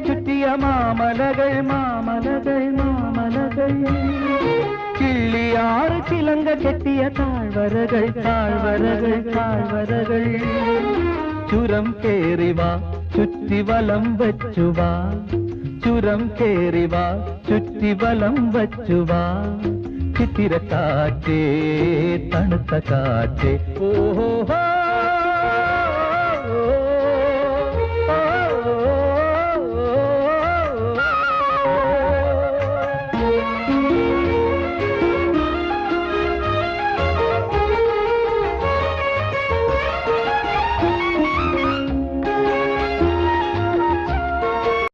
ചുറ്റിയ മാമലകൾ മാമലകൾ മാമലകൾ കിള്ളിയാറ് ചിലങ്ക കെട്ടിയ താഴ്വരകൾ താഴ്വരകൾ താഴ്വരകൾ ചുരം കേറിവാ ചുറ്റി വലം വച്ചുവാ ചുരം കേറിവാ ചുറ്റി വലം വച്ചുവാ ചിത്തിര കാറ്റേ തണുത്ത കാറ്റേ ഓഹോ